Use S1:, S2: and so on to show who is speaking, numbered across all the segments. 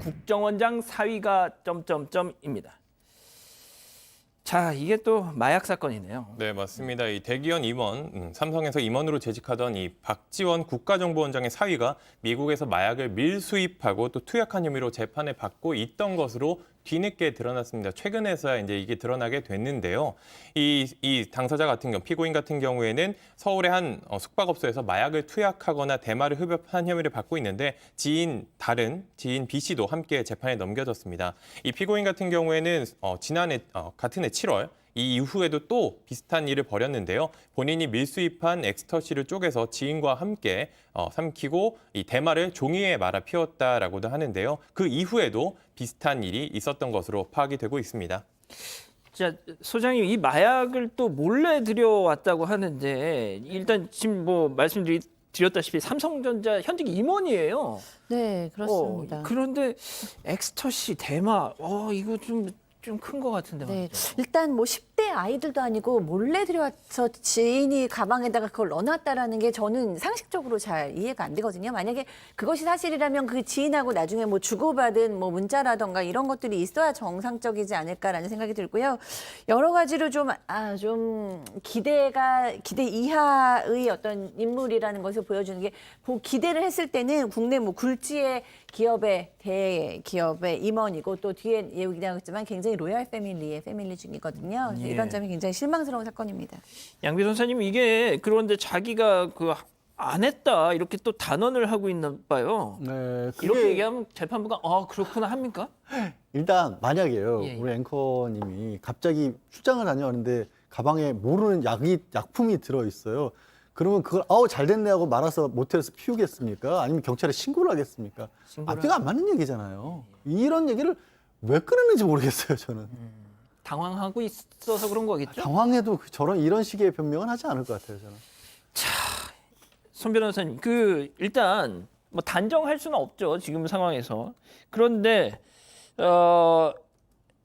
S1: 국정원장 사위가 점점점입니다. 자, 이게 또 마약 사건이네요.
S2: 네, 맞습니다. 이 대기업 임원, 삼성에서 임원으로 재직하던 이 박지원 국가정보원장의 사위가 미국에서 마약을 밀수입하고 또 투약한 혐의로 재판을 받고 있던 것으로 뒤늦게 드러났습니다. 최근에서야 이제 이게 드러나게 됐는데요. 이 당사자 같은 경우, 피고인 같은 경우에는 서울의 한 숙박업소에서 마약을 투약하거나 대마를 흡입한 혐의를 받고 있는데 다른 지인 B 씨도 함께 재판에 넘겨졌습니다. 이 피고인 같은 경우에는 지난해 같은 해 7월 이 이후에도 또 비슷한 일을 벌였는데요. 본인이 밀수입한 엑스터시를 쪼개서 지인과 함께 삼키고 이 대마를 종이에 말아 피웠다라고도 하는데요. 그 이후에도 비슷한 일이 있었던 것으로 파악이 되고 있습니다.
S1: 자, 소장님, 이 마약을 또 몰래 들여왔다고 하는데 일단 지금 뭐 말씀드렸다시피 삼성전자 현직 임원이에요.
S3: 네, 그렇습니다.
S1: 그런데 엑스터시, 대마, 이거 좀 큰 것 같은데.
S3: 네,
S1: 말이죠.
S3: 일단 뭐 10대 아이들도 아니고 몰래 들여와서 지인이 가방에다가 그걸 넣어놨다라는 게 저는 상식적으로 잘 이해가 안 되거든요. 만약에 그것이 사실이라면 그 지인하고 나중에 뭐 주고받은 뭐 문자라던가 이런 것들이 있어야 정상적이지 않을까라는 생각이 들고요. 여러 가지로 좀 기대 이하의 어떤 인물이라는 것을 보여주는 게 기대를 했을 때는 국내 뭐 굴지의 기업의 대기업의 임원이고 또 뒤에 얘기 나왔지만 굉장히 로얄 패밀리 중이거든요.
S1: 예.
S3: 이런 점이 굉장히 실망스러운 사건입니다.
S1: 양비 선사님, 이게 그런데 자기가 안 했다 이렇게 또 단언을 하고 있나 봐요.
S4: 네,
S1: 이렇게 얘기하면 재판부가 그렇구나 합니까?
S4: 일단 만약에요.
S1: 예.
S4: 우리 앵커님이 갑자기 출장을 다녀왔는데 가방에 모르는 약품이 들어 있어요. 그러면 그걸 잘 됐네 하고 말아서 모텔에서 피우겠습니까? 아니면 경찰에 신고를 하겠습니까? 앞뒤가 안 맞는 얘기잖아요. 이런 얘기를 왜 끊었는지 모르겠어요, 저는.
S1: 당황하고 있어서 그런 거겠죠?
S4: 당황해도 이런 식의 변명은 하지 않을 것 같아요, 저는.
S1: 손 변호사님, 일단 뭐 단정할 수는 없죠, 지금 상황에서. 그런데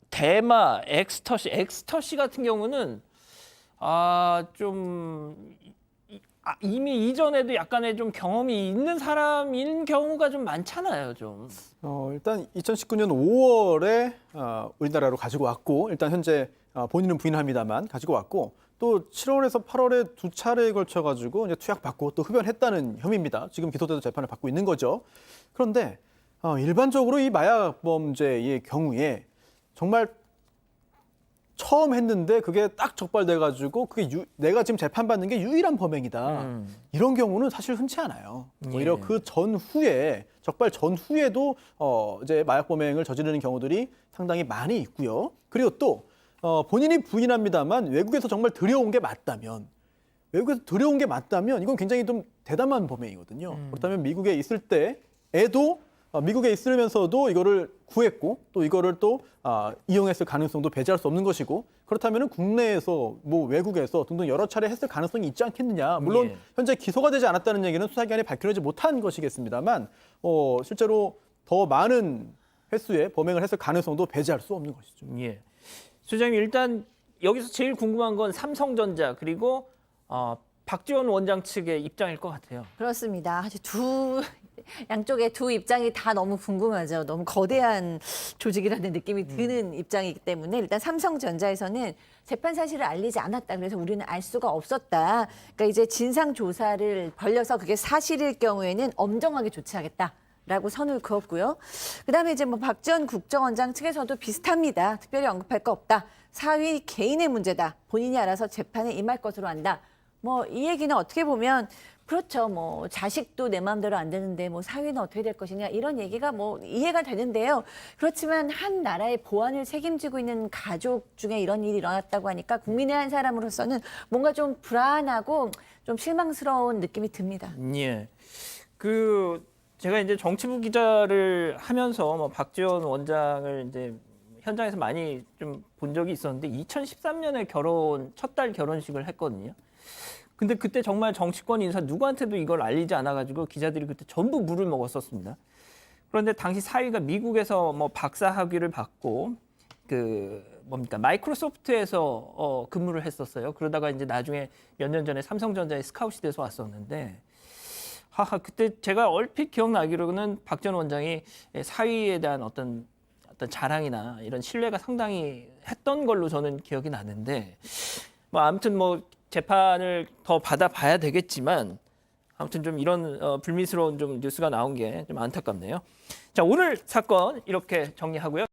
S1: 대마, 엑스터시 같은 경우는 이미 이전에도 약간의 좀 경험이 있는 사람인 경우가 좀 많잖아요, 좀.
S5: 일단 2019년 5월에 우리나라로 가지고 왔고 일단 현재 본인은 부인합니다만 가지고 왔고 또 7월에서 8월에 두 차례에 걸쳐 가지고 이제 투약받고 또 흡연했다는 혐의입니다. 지금 기소돼서 재판을 받고 있는 거죠. 그런데 일반적으로 이 마약 범죄의 경우에 정말 처음 했는데 그게 딱 적발돼 가지고 그게 내가 지금 재판받는 게 유일한 범행이다. 이런 경우는 사실 흔치 않아요. 오히려 그 전후에 적발 전후에도 이제 마약 범행을 저지르는 경우들이 상당히 많이 있고요. 그리고 또 본인이 부인합니다만 외국에서 정말 들여온 게 맞다면 이건 굉장히 좀 대담한 범행이거든요. 그렇다면 미국에 있을 때에도 미국에 있으면서도 이거를 구했고 또 이거를 또 이용했을 가능성도 배제할 수 없는 것이고 그렇다면 국내에서 뭐 외국에서 등등 여러 차례 했을 가능성이 있지 않겠느냐. 물론
S1: 예.
S5: 현재 기소가 되지 않았다는 얘기는 수사기관이 밝혀내지 못한 것이겠습니다만 실제로 더 많은 횟수의 범행을 했을 가능성도 배제할 수 없는 것이죠.
S1: 예. 소장님, 일단 여기서 제일 궁금한 건 삼성전자 그리고 박지원 원장 측의 입장일 것 같아요.
S3: 그렇습니다. 아주 양쪽의 두 입장이 다 너무 궁금하죠. 너무 거대한 조직이라는 느낌이 드는 입장이기 때문에 일단 삼성전자에서는 재판 사실을 알리지 않았다. 그래서 우리는 알 수가 없었다. 그러니까 이제 진상 조사를 벌려서 그게 사실일 경우에는 엄정하게 조치하겠다. 라고 선을 그었고요. 그다음에 이제 뭐 박지원 국정원장 측에서도 비슷합니다. 특별히 언급할 거 없다. 사위 개인의 문제다. 본인이 알아서 재판에 임할 것으로 한다. 뭐 이 얘기는 어떻게 보면 그렇죠. 뭐 자식도 내 마음대로 안 되는데 뭐 사위는 어떻게 될 것이냐 이런 얘기가 뭐 이해가 되는데요. 그렇지만 한 나라의 보안을 책임지고 있는 가족 중에 이런 일이 일어났다고 하니까 국민의 한 사람으로서는 뭔가 좀 불안하고 좀 실망스러운 느낌이 듭니다.
S1: 예. 제가 이제 정치부 기자를 하면서 뭐 박지원 원장을 이제 현장에서 많이 좀 본 적이 있었는데 2013년에 첫 달 결혼식을 했거든요. 근데 그때 정말 정치권 인사 누구한테도 이걸 알리지 않아가지고 기자들이 그때 전부 물을 먹었었습니다. 그런데 당시 사위가 미국에서 뭐 박사 학위를 받고 마이크로소프트에서 근무를 했었어요. 그러다가 이제 나중에 몇 년 전에 삼성전자에 스카웃이 돼서 왔었는데 하하 그때 제가 얼핏 기억나기로는 박 전 원장이 사위에 대한 어떤 자랑이나 이런 신뢰가 상당히 했던 걸로 저는 기억이 나는데 뭐 아무튼 뭐 재판을 더 받아봐야 되겠지만 아무튼 좀 이런 불미스러운 좀 뉴스가 나온 게 좀 안타깝네요. 자, 오늘 사건 이렇게 정리하고요.